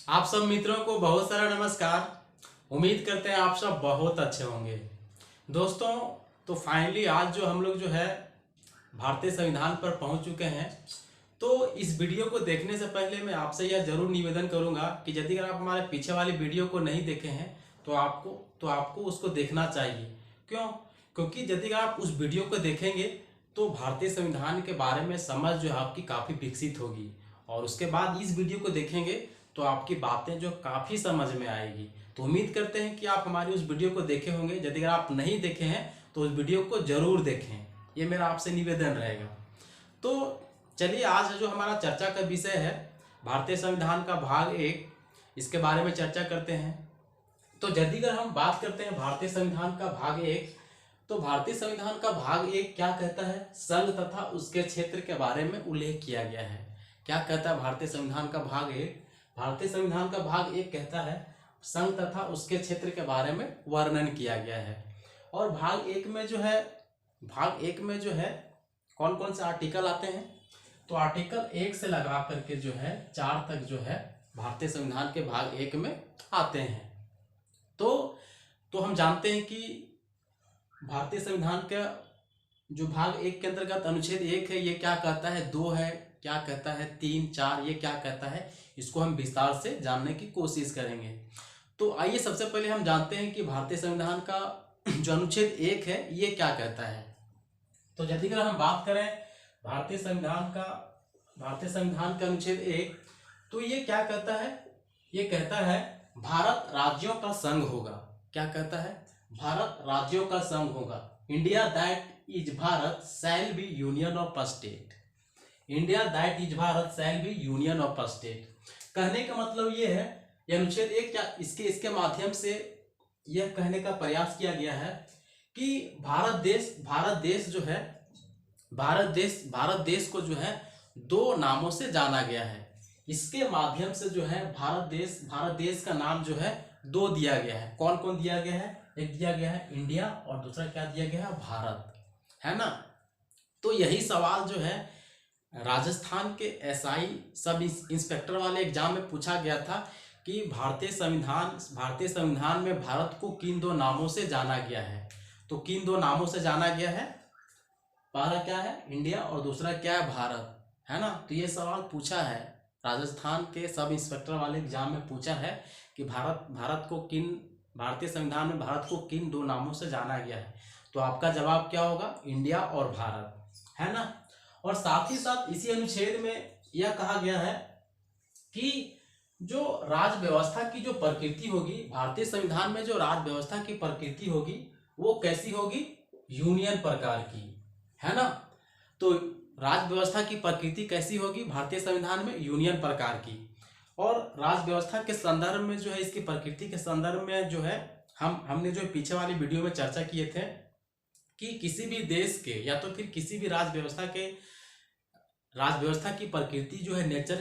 आप सब मित्रों को बहुत सारा नमस्कार। उम्मीद करते हैं आप सब बहुत अच्छे होंगे। दोस्तों, तो फाइनली आज जो हम लोग जो है भारतीय संविधान पर पहुंच चुके हैं। तो इस वीडियो को देखने से पहले मैं आपसे यह जरूर निवेदन करूंगा कि यदि अगर आप हमारे पीछे वाली वीडियो को नहीं देखे हैं तो आपको उसको देखना चाहिए। क्यों? क्योंकि यदि अगर आप उस वीडियो को देखेंगे तो भारतीय संविधान के बारे में समझ जो है आपकी काफ़ी विकसित होगी, और उसके बाद इस वीडियो को देखेंगे तो आपकी बातें जो काफ़ी समझ में आएगी। तो उम्मीद करते हैं कि आप हमारी उस वीडियो को देखे होंगे। यदि अगर आप नहीं देखे हैं तो उस वीडियो को जरूर देखें, ये मेरा आपसे निवेदन रहेगा। तो चलिए, आज जो हमारा चर्चा का विषय है भारतीय संविधान का भाग 1, इसके बारे में चर्चा करते हैं। तो यदि अगर हम बात करते हैं भारतीय संविधान का भाग 1, तो भारतीय संविधान का भाग 1 क्या कहता है? संघ तथा उसके क्षेत्र के बारे में उल्लेख किया गया है। क्या कहता है भारतीय संविधान का भाग 1? भारतीय संविधान का भाग 1 कहता है संघ तथा उसके क्षेत्र के बारे में वर्णन किया गया है। और भाग 1 में जो है कौन कौन से आर्टिकल आते हैं? तो आर्टिकल 1 से लगा करके जो है 4 तक जो है भारतीय संविधान के भाग 1 में आते हैं। तो हम जानते हैं कि भारतीय संविधान का जो भाग 1 के अंतर्गत अनुच्छेद 1 है, ये क्या कहता है? 2 है, क्या कहता है? 3, 4, ये क्या कहता है? इसको हम विस्तार से जानने की कोशिश करेंगे। तो आइए सबसे पहले हम जानते हैं कि भारतीय संविधान का जो अनुच्छेद 1 है ये क्या कहता है। तो यदि अगर हम बात करें भारतीय संविधान का अनुच्छेद 1, तो ये क्या कहता है? ये कहता है भारत राज्यों का संघ होगा। क्या कहता है? भारत राज्यों का संघ होगा। India that is Bharat shall be union of state. India that is Bharat shall be union of state. कहने का मतलब ये है, यह अनुच्छेद 1 क्या इसके माध्यम से यह कहने का प्रयास किया गया है कि भारत देश को जो है 2 नामों से जाना गया है। इसके माध्यम से जो है भारत देश का नाम जो है 2 दिया गया है। कौन कौन दिया गया है? एक दिया गया है इंडिया, और दूसरा क्या दिया गया है? भारत, है ना। तो यही सवाल जो है राजस्थान के एसआई सब इंस्पेक्टर वाले एग्जाम में पूछा गया था कि भारतीय संविधान में भारत को किन 2 नामों से जाना गया है। तो किन 2 नामों से जाना गया है? पहला क्या है? इंडिया, और दूसरा क्या है? भारत, है ना। तो ये सवाल पूछा है राजस्थान के सब इंस्पेक्टर वाले एग्जाम में पूछा है कि भारतीय संविधान में भारत को किन 2 नामों से जाना गया है। तो आपका जवाब क्या होगा? इंडिया और भारत, है ना। और साथ ही साथ इसी अनुच्छेद में यह कहा गया है कि जो राज व्यवस्था की जो प्रकृति होगी, भारतीय संविधान में जो राज व्यवस्था की प्रकृति होगी वो कैसी होगी? यूनियन प्रकार की, है ना। तो राज व्यवस्था की प्रकृति कैसी होगी भारतीय संविधान में? यूनियन प्रकार की। और राज व्यवस्था के संदर्भ में जो है, इसकी प्रकृति के संदर्भ में जो है हमने जो पीछे वाली वीडियो में चर्चा किए थे कि किसी भी देश के या तो फिर किसी भी राज व्यवस्था की प्रकृति जो है, नेचर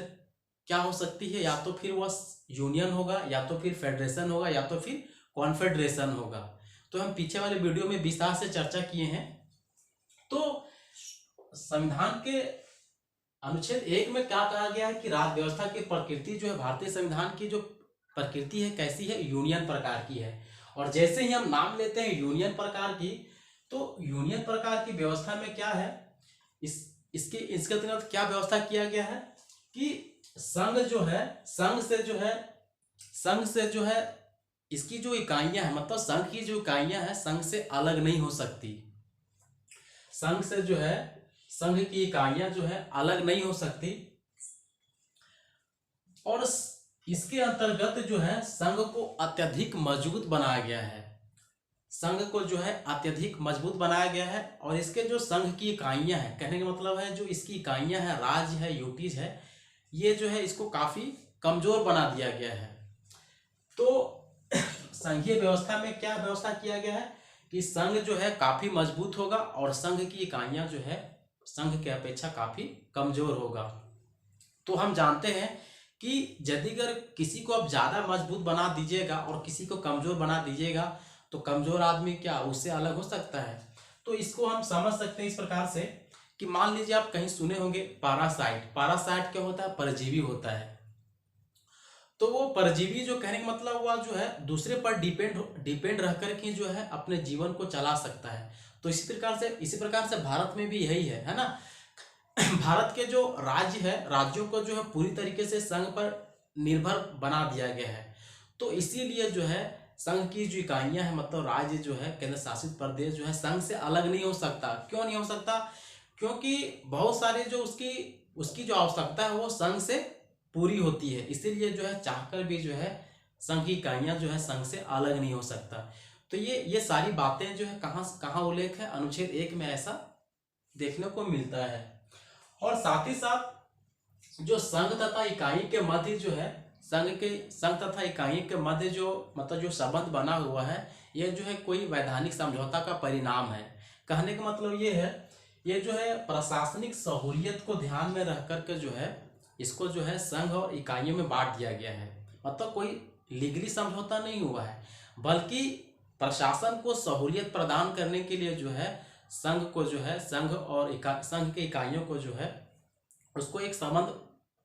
क्या हो सकती है? या तो फिर वह यूनियन होगा, या तो फिर फेडरेशन होगा, या तो फिर कॉन्फेडरेशन होगा। तो हम पीछे वाले वीडियो में विस्तार से चर्चा किए हैं। तो संविधान के अनुच्छेद 1 में क्या कहा गया है कि राज व्यवस्था की प्रकृति जो है, भारतीय संविधान की जो प्रकृति है कैसी है? यूनियन प्रकार की है। और जैसे ही हम नाम लेते हैं यूनियन प्रकार की, तो यूनियन प्रकार की व्यवस्था में क्या है? इसके अंतर्गत क्या व्यवस्था किया गया है कि संघ से जो है इसकी जो इकाइयां हैं, मतलब संघ की जो इकाइयां हैं संघ से अलग नहीं हो सकती। संघ की इकाइयां जो है अलग नहीं हो सकती। और इसके अंतर्गत जो है संघ को अत्यधिक मजबूत बनाया गया है। और इसके जो संघ की इकाइयां हैं, कहने का मतलब है जो इसकी इकाइयां हैं, राज्य है, यूटीज है, ये जो है इसको काफी कमजोर बना दिया गया है। तो संघीय व्यवस्था में क्या व्यवस्था किया गया है कि संघ जो है काफी मजबूत होगा, और संघ की इकाइयां जो है संघ के अपेक्षा काफी कमजोर होगा। तो हम जानते हैं कि यदि अगर किसी को आप ज्यादा मजबूत बना दीजिएगा और किसी को कमजोर बना दीजिएगा, तो कमजोर आदमी क्या उससे अलग हो सकता है? तो इसको हम समझ सकते हैं इस प्रकार से कि मान लीजिए आप कहीं सुने होंगे पैरासाइट। पैरासाइट क्या होता है? परजीवी होता है। तो वो परजीवी जो कहने का मतलब हुआ जो है दूसरे पर डिपेंड रह कर के जो है अपने जीवन को चला सकता है। तो इसी प्रकार से भारत में भी यही है ना। भारत के जो राज्य है, राज्यों को जो है पूरी तरीके से संघ पर निर्भर बना दिया गया है। तो इसीलिए जो है संघ की जो इकाइयां हैं, मतलब राज्य जो है, केंद्र शासित प्रदेश जो है संघ से अलग नहीं हो सकता। क्यों नहीं हो सकता? क्योंकि बहुत सारे जो उसकी जो आवश्यकता है वो संघ से पूरी होती है। इसीलिए जो है चाहकर भी जो है संघ की इकाइयां जो है संघ से अलग नहीं हो सकता। तो ये सारी बातें जो है कहाँ उल्लेख है? अनुच्छेद 1 में ऐसा देखने को मिलता है। और साथ ही साथ जो संघ तथा इकाई के मध्य जो है संघ तथा इकाई के मध्य जो मतलब जो संबंध बना हुआ है, यह जो है कोई वैधानिक समझौता का परिणाम है। कहने का मतलब ये है, ये जो है प्रशासनिक सहूलियत को ध्यान में रख कर के जो है इसको जो है संघ और इकाइयों में बांट दिया गया है। मतलब कोई लीगली समझौता नहीं हुआ है, बल्कि प्रशासन को सहूलियत प्रदान करने के लिए जो है संघ को जो है संघ के इकाइयों को जो है उसको एक संबंध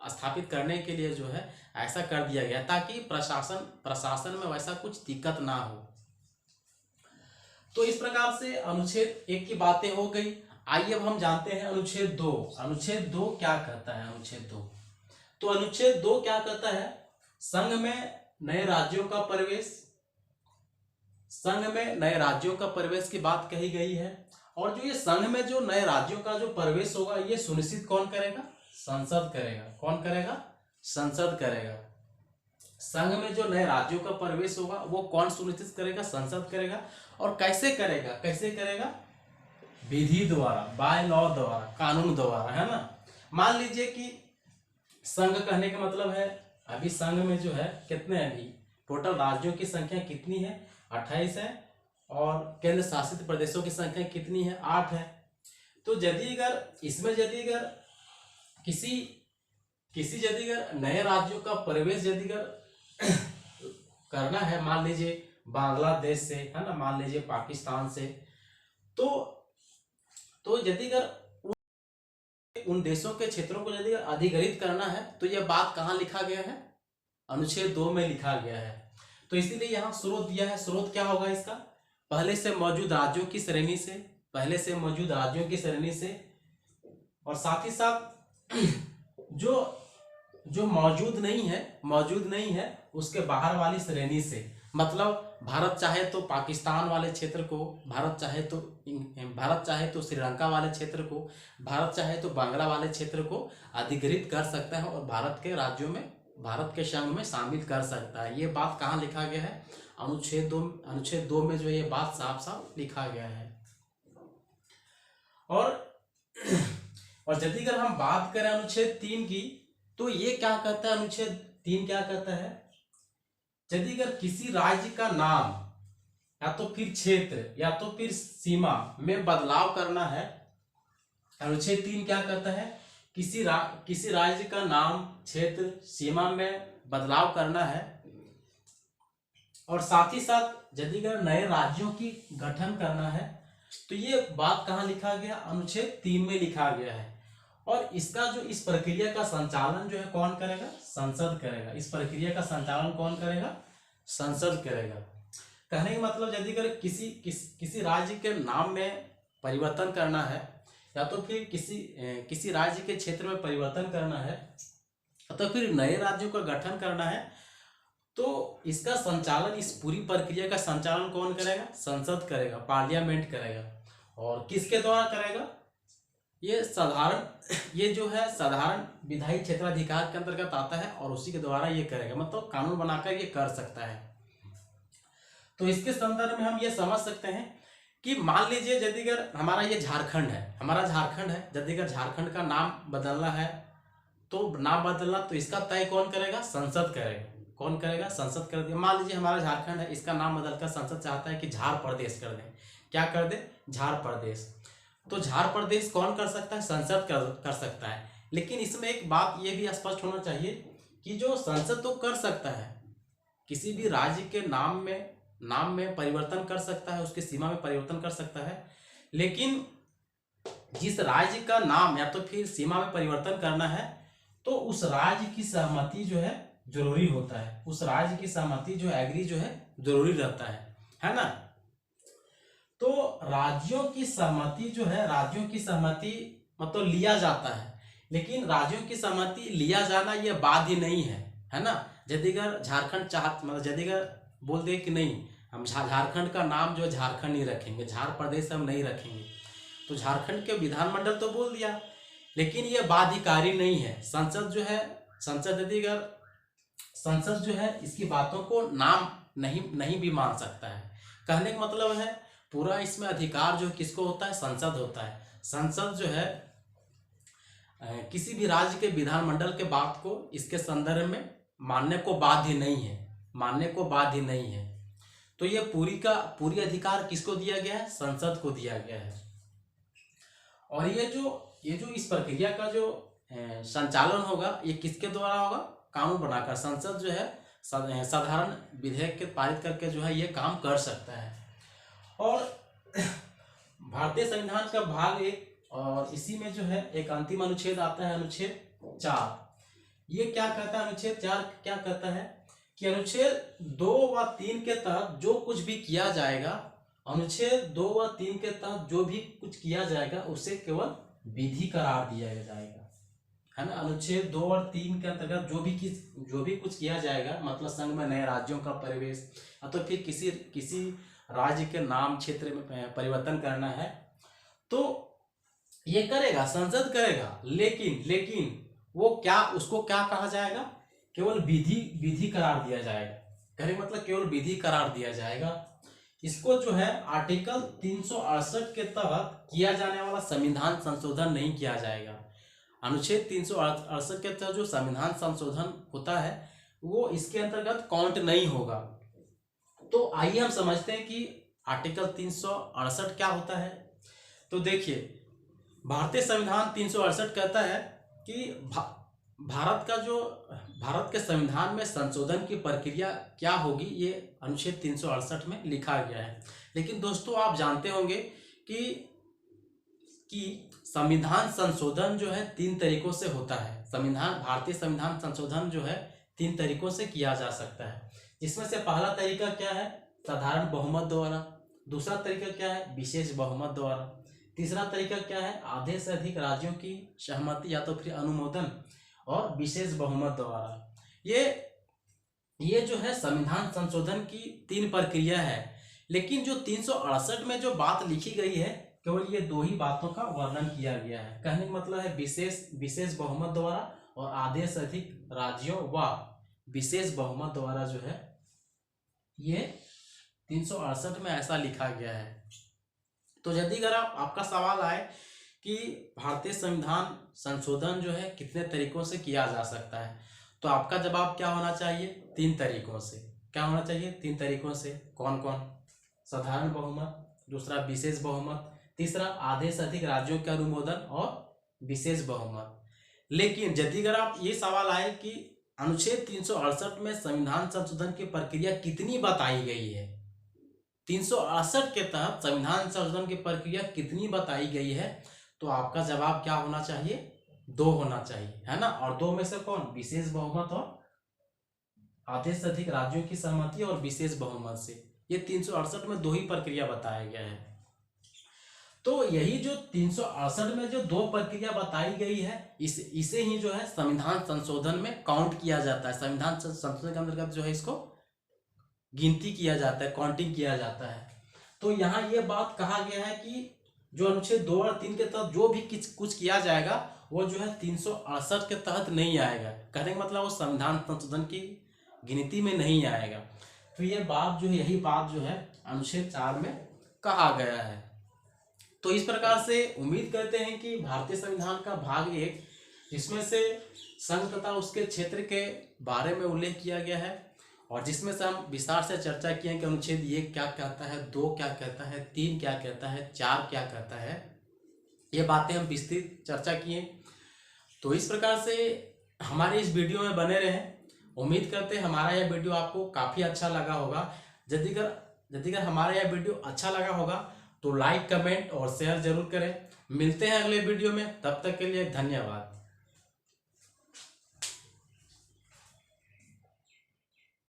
स्थापित करने के लिए जो है ऐसा कर दिया गया, ताकि प्रशासन में वैसा कुछ दिक्कत ना हो। तो इस प्रकार से अनुच्छेद 1 की बातें हो गई। आइए अब हम जानते हैं अनुच्छेद 2। अनुच्छेद 2 क्या कहता है? अनुच्छेद 2, तो अनुच्छेद 2 क्या कहता है? संघ में नए राज्यों का प्रवेश, संघ में नए राज्यों का प्रवेश की बात कही गई है। और जो ये संघ में जो नए राज्यों का जो प्रवेश होगा, ये सुनिश्चित कौन करेगा? संसद करेगा। कौन करेगा? संसद करेगा। संघ में जो नए राज्यों का प्रवेश होगा वो कौन सुनिश्चित करेगा? संसद करेगा। और कैसे करेगा? कैसे करेगा? विधि द्वारा, बाय लॉ द्वारा, कानून द्वारा, है ना। मान लीजिए कि संघ कहने का मतलब है, अभी संघ में जो है कितने, अभी टोटल राज्यों की संख्या कितनी है? 28 है। और केंद्र शासित प्रदेशों की संख्या कितनी है? 8 है। तो यदि अगर किसी अगर नए राज्यों का प्रवेश यदि अगर करना है, मान लीजिए बांग्लादेश से, है ना, मान लीजिए पाकिस्तान से, तो यदि अगर उन देशों के क्षेत्रों को यदि अधिग्रहित करना है, तो यह बात कहाँ लिखा गया है? अनुच्छेद 2 में लिखा गया है। तो इसीलिए यहाँ स्रोत दिया है। स्रोत क्या होगा इसका? पहले से मौजूद राज्यों की श्रेणी से, पहले से मौजूद राज्यों की श्रेणी से, और साथ ही साथ जो मौजूद नहीं है उसके बाहर वाली श्रेणी से। मतलब भारत चाहे तो पाकिस्तान वाले क्षेत्र को, भारत चाहे तो श्रीलंका वाले क्षेत्र को, भारत चाहे तो बांग्ला वाले क्षेत्र को अधिग्रहित कर सकता है और भारत के राज्यों में, भारत के संघ में शामिल कर सकता है। ये बात कहाँ लिखा गया है? अनुच्छेद 2 में जो ये बात साफ साफ लिखा गया है। और यदि अगर हम बात करें अनुच्छेद 3 की, तो ये क्या कहता है? अनुच्छेद 3 क्या कहता है? यदि अगर किसी राज्य का नाम या तो फिर क्षेत्र या तो फिर सीमा में बदलाव करना है, अनुच्छेद 3 क्या कहता है? किसी राज्य का नाम, क्षेत्र, सीमा में बदलाव करना है, और साथ ही साथ यदि अगर नए राज्यों की गठन करना है, तो ये बात कहाँ लिखा गया? अनुच्छेद 3 में लिखा गया है। और इस प्रक्रिया का संचालन जो है कौन करेगा? संसद करेगा। इस प्रक्रिया का संचालन कौन करेगा? संसद करेगा। कहने का मतलब यदि अगर किसी राज्य के नाम में परिवर्तन करना है, या तो फिर किसी राज्य के क्षेत्र में परिवर्तन करना है, तो फिर नए राज्यों का गठन करना है, तो इसका संचालन, इस पूरी प्रक्रिया का संचालन कौन करेगा? संसद करेगा, पार्लियामेंट करेगा। और किसके द्वारा करेगा? ये जो है साधारण विधायी क्षेत्राधिकार के अंतर्गत आता है, और उसी के द्वारा ये करेगा, मतलब कानून बनाकर ये कर सकता है। तो इसके संदर्भ में हम ये समझ सकते हैं कि मान लीजिए यदि अगर हमारा ये झारखंड है, यदि अगर झारखंड का नाम बदलना है, तो नाम बदलना, तो इसका तय कौन करेगा? संसद करेगा। कौन करेगा? संसद कर दिया। मान लीजिए हमारा झारखंड है, इसका नाम बदलकर संसद चाहता है कि झार प्रदेश कर दें। क्या कर दे? झार प्रदेश। तो झार प्रदेश कौन कर सकता है? संसद कर सकता है। लेकिन इसमें एक बात ये भी स्पष्ट होना चाहिए कि जो संसद तो कर सकता है, किसी भी राज्य के नाम में परिवर्तन कर सकता है, उसकी सीमा में परिवर्तन कर सकता है, लेकिन जिस राज्य का नाम या तो फिर सीमा में परिवर्तन करना है, तो उस राज्य की सहमति जो है जरूरी होता है, उस राज्य की सहमति जो एग्री जो है जरूरी रहता है ना। तो राज्यों की सहमति जो है, राज्यों की सहमति मतलब लिया जाता है, लेकिन राज्यों की सहमति लिया जाना यह बाध्य नहीं है ना। यदि अगर झारखंड मतलब यदि अगर बोल दे कि नहीं हम झारखंड का नाम जो झारखंड ही रखेंगे, झार प्रदेश हम नहीं रखेंगे, तो झारखंड के विधानमंडल तो बोल दिया, लेकिन यह बाध्यकारी नहीं है। संसद जो है, संसद यदि अगर संसद जो है इसकी बातों को नाम नहीं भी मान सकता है। कहने का मतलब है पूरा इसमें अधिकार जो किसको होता है, संसद होता है। संसद जो है किसी भी राज्य के विधानमंडल के बात को इसके संदर्भ में मानने को बाध्य नहीं है। तो ये पूरी अधिकार किसको दिया गया है, संसद को दिया गया है। और ये जो इस प्रक्रिया का जो संचालन होगा ये किसके द्वारा होगा, कानून बनाकर। संसद जो है साधारण विधेयक के पारित करके जो है ये काम कर सकता है। और भारतीय संविधान का भाग 1 और इसी में जो है एक अंतिम अनुच्छेद आता है, अनुच्छेद 4। ये क्या कहता है, अनुच्छेद 4 क्या कहता है कि अनुच्छेद 2 व 3 के तहत जो कुछ भी किया जाएगा, अनुच्छेद 2 व 3 के तहत जो भी कुछ किया जाएगा उसे केवल विधि करार दिया जाएगा, है ना। अनुच्छेद 2 और 3 के अंतर्गत जो भी कुछ किया जाएगा, मतलब संघ में नए राज्यों का प्रवेश या तो फिर किसी राज्य के नाम क्षेत्र में परिवर्तन करना है, तो ये करेगा, संसद करेगा। लेकिन वो उसको क्या कहा जाएगा, केवल विधि करार दिया जाएगा। कहने मतलब केवल विधि करार दिया जाएगा। इसको जो है आर्टिकल 368 के तहत किया जाने वाला संविधान संशोधन नहीं किया जाएगा। अनुच्छेद 368 के तहत जो संविधान संशोधन होता है वो इसके अंतर्गत काउंट नहीं होगा। तो आइए हम समझते हैं कि आर्टिकल 368 क्या होता है। तो देखिए, भारतीय संविधान 368 कहता है कि भारत के संविधान में संशोधन की प्रक्रिया क्या होगी, ये अनुच्छेद 368 में लिखा गया है। लेकिन दोस्तों आप जानते होंगे कि संविधान संशोधन जो है 3 तरीकों से होता है। भारतीय संविधान संशोधन जो है 3 तरीकों से किया जा सकता है। इसमें से पहला तरीका क्या है, साधारण बहुमत द्वारा। दूसरा तरीका क्या है, विशेष बहुमत द्वारा। तीसरा तरीका क्या है, आधे से अधिक राज्यों की सहमति या तो फिर अनुमोदन और विशेष बहुमत द्वारा। ये जो है संविधान संशोधन की 3 प्रक्रिया है। लेकिन जो 368 में जो बात लिखी गई है, केवल ये 2 ही बातों का वर्णन किया गया है। कहने का मतलब है विशेष बहुमत द्वारा और आधे से अधिक राज्यों व विशेष बहुमत द्वारा जो है ये 368 में ऐसा लिखा गया है। तो यदि अगर आपका सवाल आए कि भारतीय संविधान संशोधन जो है कितने तरीकों से किया जा सकता है, तो आपका जवाब क्या होना चाहिए, 3 तरीकों से। क्या होना चाहिए, 3 तरीकों से। कौन कौन, साधारण बहुमत, दूसरा विशेष बहुमत, तीसरा आधे से अधिक राज्यों के अनुमोदन और विशेष बहुमत। लेकिन यदि अगर आप ये सवाल आए कि अनुच्छेद 368 में संविधान संशोधन की प्रक्रिया कितनी बताई गई है, 368 के तहत संविधान संशोधन की प्रक्रिया कितनी बताई गई है, तो आपका जवाब क्या होना चाहिए, 2 होना चाहिए, है ना। और 2 में से कौन, विशेष बहुमत और आधे से अधिक राज्यों की सहमति और विशेष बहुमत से। ये 368 में 2 ही प्रक्रिया बताया गया है। तो यही जो 368 में जो 2 प्रक्रिया बताई गई है, इसे ही जो है संविधान संशोधन में काउंट किया जाता है। संविधान संशोधन के अंतर्गत जो है इसको गिनती किया जाता है, काउंटिंग किया जाता है। तो यहाँ ये बात कहा गया है कि जो अनुच्छेद 2 और 3 के तहत जो भी कुछ किया जाएगा वो जो है 368 के तहत नहीं आएगा। कहने का मतलब वो संविधान संशोधन की गिनती में नहीं आएगा। तो ये बात जो है, यही बात जो है अनुच्छेद 4 में कहा गया है। तो इस प्रकार से उम्मीद करते हैं कि भारतीय संविधान का भाग 1, जिसमें से संघ तथा उसके क्षेत्र के बारे में उल्लेख किया गया है और जिसमें से हम विस्तार से चर्चा किए कि अनुच्छेद 1 क्या कहता है, 2 क्या कहता है, 3 क्या कहता है, 4 क्या कहता है, ये बातें हम विस्तृत चर्चा किए। तो इस प्रकार से हमारे इस वीडियो में बने रहें। उम्मीद करते हैं हमारा यह वीडियो आपको काफ़ी अच्छा लगा होगा। यदि अगर हमारा यह वीडियो अच्छा लगा होगा तो लाइक, कमेंट और शेयर जरूर करें। मिलते हैं अगले वीडियो में, तब तक के लिए धन्यवाद।